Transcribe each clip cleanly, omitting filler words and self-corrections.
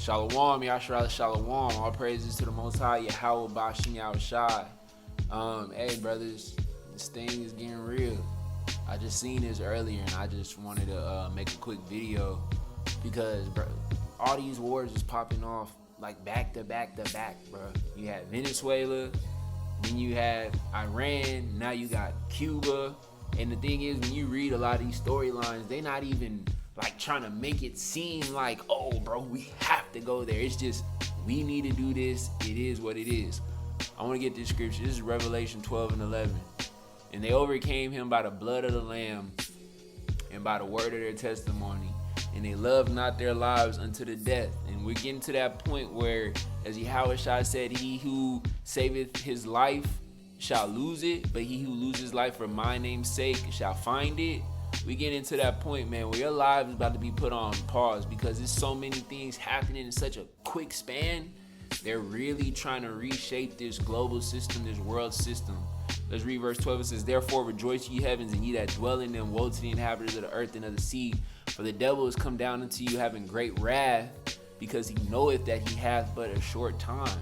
Shalom, Yahshua Shalom. All praises to the Most High, Yahawah, Bahasham, Yahawashi. Hey, brothers, this thing is getting real. I just seen this earlier, and I just wanted to make a quick video because, bro, all these wars is popping off like back to back to back, bro. You had Venezuela, then you had Iran, now you got Cuba. And the thing is, when you read a lot of these storylines, they not even like trying to make it seem like, oh, bro, we have to go there. It's just, we need to do this. It is what it is. I want to get this scripture. This is Revelation 12 and 11. And they overcame him by the blood of the Lamb and by the word of their testimony. And they loved not their lives unto the death. And we're getting to that point where, as Yahawashi said, he who saveth his life shall lose it, but he who loses life for my name's sake shall find it. We get into that point, man, where your life is about to be put on pause because there's so many things happening in such a quick span. They're really trying to reshape this global system, this world system. Let's read verse 12. It says, therefore rejoice ye heavens, and ye that dwell in them. Woe to the inhabitants of the earth and of the sea. For the devil is come down unto you having great wrath, because he knoweth that he hath but a short time.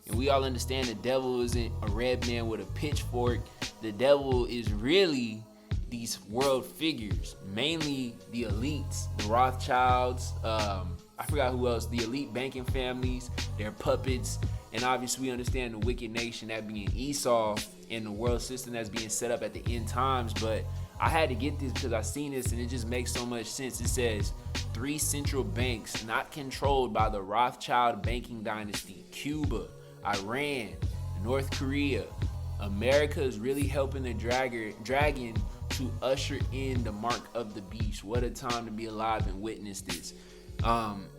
And we all understand the devil isn't a red man with a pitchfork. The devil is really these world figures, mainly the elites, the Rothschilds, I forgot who else, the elite banking families, their puppets, and obviously we understand the wicked nation, that being Esau, and the world system that's being set up at the end times. But I had to get this because I seen this and it just makes so much sense. It says 3 central banks not controlled by the Rothschild banking dynasty: Cuba, Iran, North Korea. America is really helping the dragon to usher in the mark of the beast. What a time to be alive and witness this.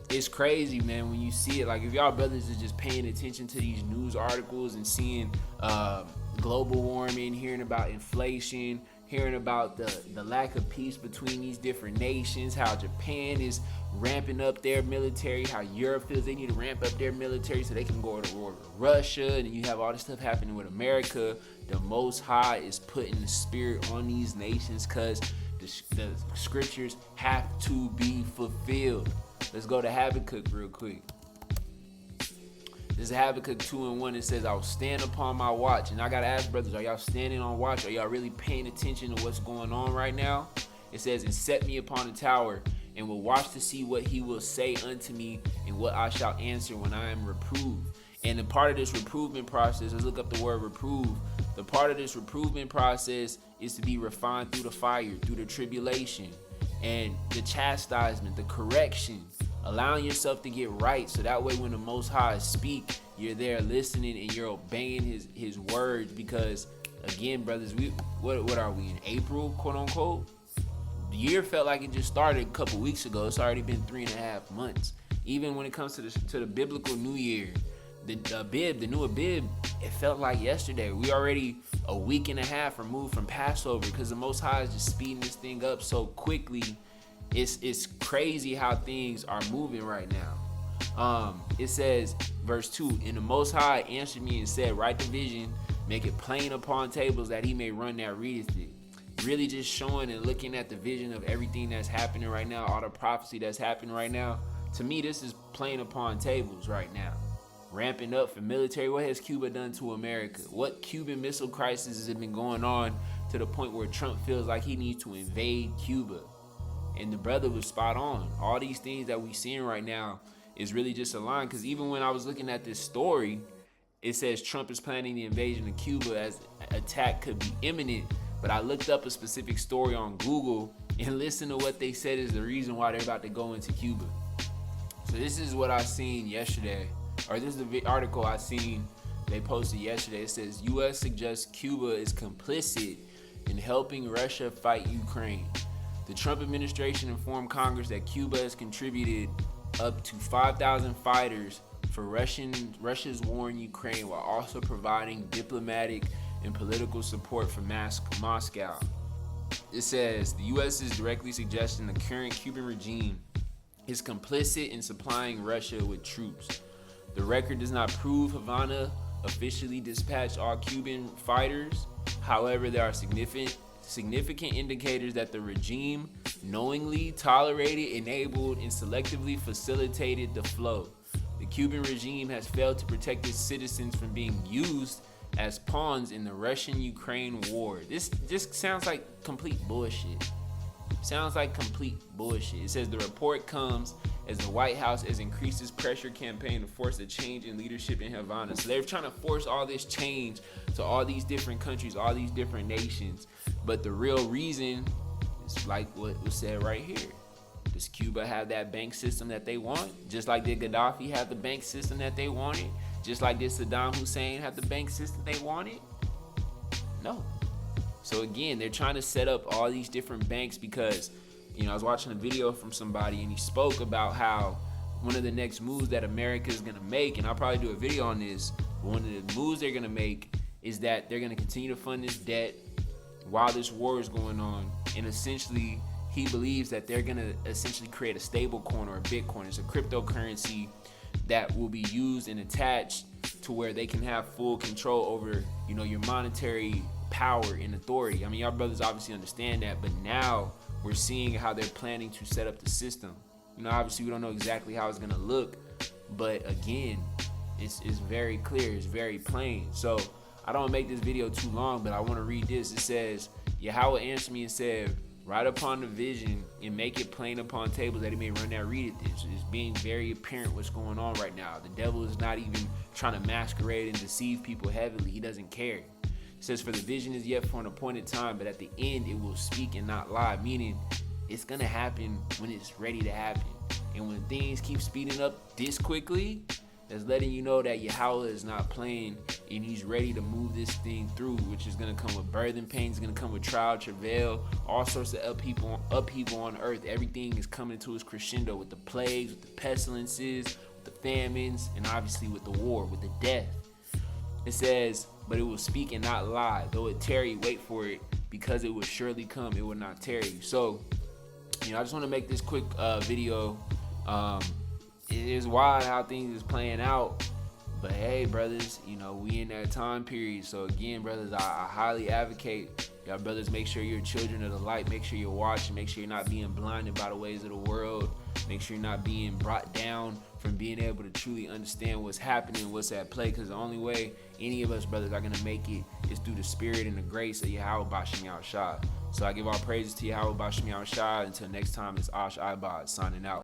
It's crazy, man, when you see it. Like, if y'all brothers are just paying attention to these news articles and seeing global warming, hearing about inflation, hearing about the lack of peace between these different nations, how Japan is ramping up their military, how Europe feels they need to ramp up their military so they can go to war with Russia, and you have all this stuff happening with America. The Most High is putting the spirit on these nations because the scriptures have to be fulfilled. Let's go to Habakkuk real quick. This is Habakkuk 2 and 1. It says, I will stand upon my watch. And I got to ask, brothers, are y'all standing on watch? Are y'all really paying attention to what's going on right now? It says, and set me upon a tower, and will watch to see what he will say unto me, and what I shall answer when I am reproved. And the part of this reprovement process, let's look up the word reprove. The part of this reprovement process is to be refined through the fire, through the tribulation, and the chastisement, the correction, allowing yourself to get right, so that way when the Most High speak, you're there listening and you're obeying his words. Because again, brothers, what are we in April, quote unquote? The year felt like it just started a couple weeks ago. It's already been 3.5 months. Even when it comes to the biblical New Year, the new Abib, it felt like yesterday. We already a week and a half removed from Passover because the Most High is just speeding this thing up so quickly. It's crazy how things are moving right now. It says, verse 2, and the Most High answered me and said, write the vision, make it plain upon tables, that he may run that readeth it. Really just showing and looking at the vision of everything that's happening right now, all the prophecy that's happening right now. To me, this is plain upon tables right now. Ramping up for military. What has Cuba done to America? What Cuban Missile Crisis has been going on to the point where Trump feels like he needs to invade Cuba? And the brother was spot on. All these things that we're seeing right now is really just aligned. Because even when I was looking at this story, it says Trump is planning the invasion of Cuba as attack could be imminent. But I looked up a specific story on Google and listened to what they said is the reason why they're about to go into Cuba. So this is what I seen yesterday, or this is the article I seen they posted yesterday. It says, U.S. suggests Cuba is complicit in helping Russia fight Ukraine. The Trump administration informed Congress that Cuba has contributed up to 5,000 fighters for Russia's war in Ukraine, while also providing diplomatic and political support for Moscow. It says the U.S. is directly suggesting the current Cuban regime is complicit in supplying Russia with troops. The record does not prove Havana officially dispatched all Cuban fighters. However, there are significant indicators that the regime knowingly tolerated, enabled, and selectively facilitated the flow. The Cuban regime has failed to protect its citizens from being used as pawns in the Russian-Ukraine war. This just sounds like complete bullshit. Sounds like complete bullshit. It says the report comes as the White House has increased its pressure campaign to force a change in leadership in Havana. So they're trying to force all this change to all these different countries, all these different nations. But the real reason is like what was said right here. Does Cuba have that bank system that they want? Just like did Gaddafi have the bank system that they wanted? Just like did Saddam Hussein have the bank system they wanted? No. So again, they're trying to set up all these different banks because, I was watching a video from somebody and he spoke about how one of the next moves that America is going to make, and I'll probably do a video on this, but one of the moves they're going to make is that they're going to continue to fund this debt while this war is going on. And essentially, he believes that they're going to essentially create a stable coin or a Bitcoin. It's a cryptocurrency that will be used and attached to where they can have full control over, your monetary power and authority. I mean, y'all brothers obviously understand that, but now we're seeing how they're planning to set up the system. Obviously we don't know exactly how it's gonna look, but again, it's very clear, it's very plain. So I don't make this video too long, but I want to read this. It says, Yahawah answered me and said, write upon the vision and make it plain upon tables that he may run that read it. This is being very apparent what's going on right now. The devil is not even trying to masquerade and deceive people heavily. He doesn't care. It says, for the vision is yet for an appointed time, but at the end it will speak and not lie, meaning it's going to happen when it's ready to happen. And when things keep speeding up this quickly, that's letting you know that Yahawah is not playing and he's ready to move this thing through, which is going to come with birthing pains, going to come with trial, travail, all sorts of upheaval on earth. Everything is coming to its crescendo with the plagues, with the pestilences, with the famines, and obviously with the war, with the death. It says, but it will speak and not lie. Though it tarry, wait for it, because it will surely come, it will not tarry. So, I just want to make this quick video. It is wild how things is playing out. But hey, brothers, we in that time period. So again, brothers, I highly advocate y'all brothers, make sure you're children of the light. Make sure you're watching. Make sure you're not being blinded by the ways of the world. Make sure you're not being brought down from being able to truly understand what's happening, what's at play. Because the only way any of us brothers are going to make it is through the spirit and the grace of Yahawah Bahasham Yahawashi. So I give all praises to Yahawah Bahasham Yahawashi. Until next time, it's Ash Ibad signing out.